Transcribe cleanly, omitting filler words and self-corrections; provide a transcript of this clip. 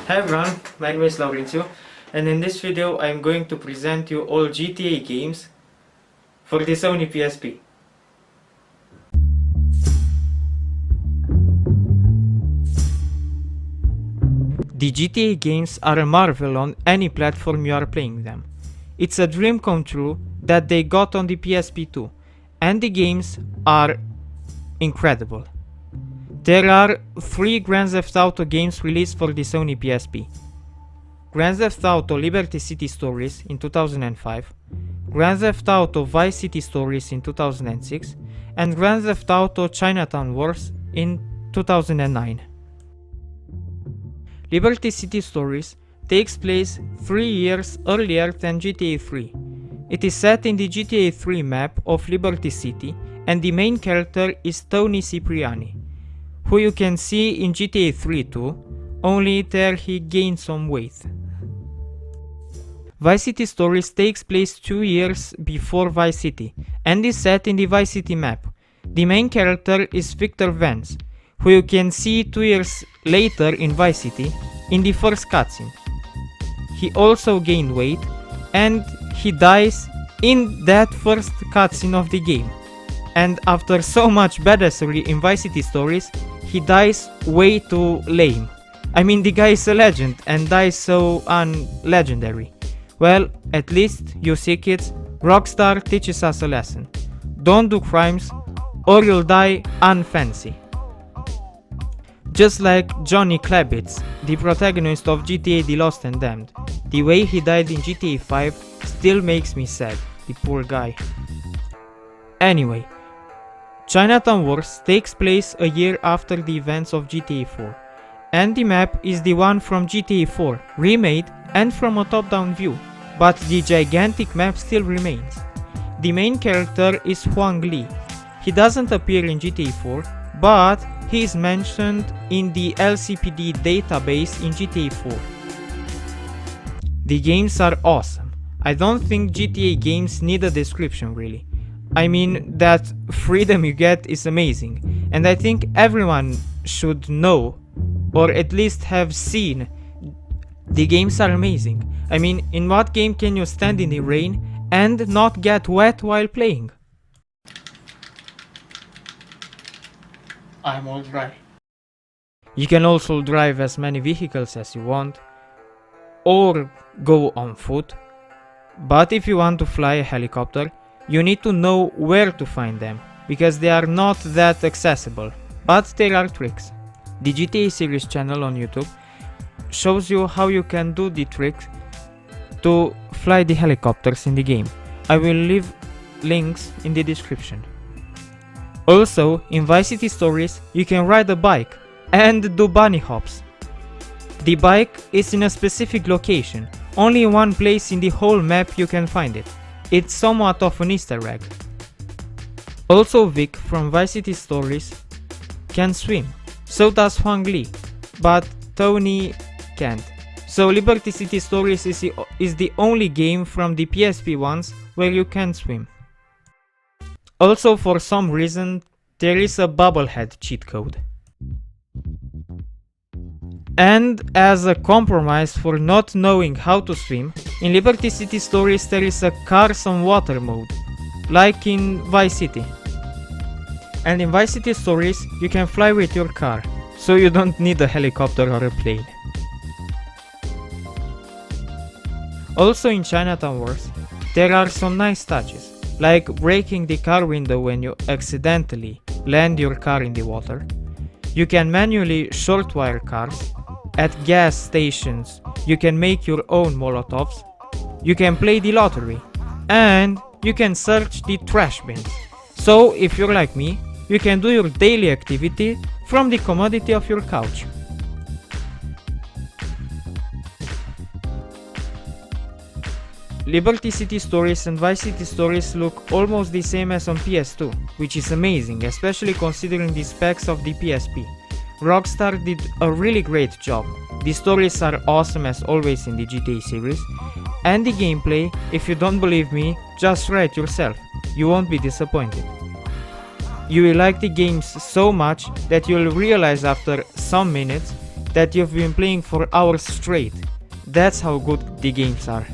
Hi everyone, my name is Laurencio, and in this video I'm going to present you all GTA games for the Sony PSP. The GTA games are a marvel on any platform you are playing them. It's a dream come true that they got on the PSP too, and the games are incredible. There are 3 Grand Theft Auto games released for the Sony PSP. Grand Theft Auto Liberty City Stories in 2005, Grand Theft Auto Vice City Stories in 2006, and Grand Theft Auto Chinatown Wars in 2009. Liberty City Stories takes place 3 years earlier than GTA 3. It is set in the GTA 3 map of Liberty City, and the main character is Tony Cipriani, who you can see in GTA 3 too, only there he gained some weight. Vice City Stories takes place 2 years before Vice City, and is set in the Vice City map. The main character is Victor Vance, who you can see 2 years later in Vice City, in the first cutscene. He also gained weight, and he dies in that first cutscene of the game. And after so much badassery in Vice City Stories, he dies way too lame. I mean, the guy is a legend and dies so unlegendary. Well, at least, you see kids, Rockstar teaches us a lesson. Don't do crimes or you'll die unfancy. Just like Johnny Klabitz, the protagonist of GTA The Lost and Damned, the way he died in GTA 5 still makes me sad, the poor guy. Anyway, Chinatown Wars takes place a year after the events of GTA 4, and the map is the one from GTA 4, remade and from a top-down view, but the gigantic map still remains. The main character is Huang Li. He doesn't appear in GTA 4, but he is mentioned in the LCPD database in GTA 4. The games are awesome. I don't think GTA games need a description really. I mean, that freedom you get is amazing, and I think everyone should know, or at least have seen. The games are amazing. I mean, in what game can you stand in the rain and not get wet while playing? I'm all dry. You can also drive as many vehicles as you want, or go on foot, but if you want to fly a helicopter, you need to know where to find them, because they are not that accessible, but there are tricks. The GTA series channel on YouTube shows you how you can do the tricks to fly the helicopters in the game. I will leave links in the description. Also, in Vice City Stories, you can ride a bike and do bunny hops. The bike is in a specific location, only in one place in the whole map you can find it. It's somewhat of an Easter egg. Also, Vic from Vice City Stories can swim, so does Huang Li, but Tony can't. So Liberty City Stories is the only game from the PSP ones where you can swim. Also, for some reason, there is a bubblehead cheat code. And as a compromise for not knowing how to swim, in Liberty City Stories there is a cars on water mode, like in Vice City. And in Vice City Stories you can fly with your car, so you don't need a helicopter or a plane. Also in Chinatown Wars, there are some nice touches, like breaking the car window when you accidentally land your car in the water. You can manually shortwire cars. At gas stations, you can make your own Molotovs. You can play the lottery. And you can search the trash bins. So, if you're like me, you can do your daily activity from the comodity of your couch. Liberty City Stories and Vice City Stories look almost the same as on PS2, which is amazing, especially considering the specs of the PSP. Rockstar did a really great job. The stories are awesome as always in the GTA series, and the gameplay, if you don't believe me, just try it yourself, you won't be disappointed. You will like the games so much that you'll realize after some minutes that you've been playing for hours straight. That's how good the games are.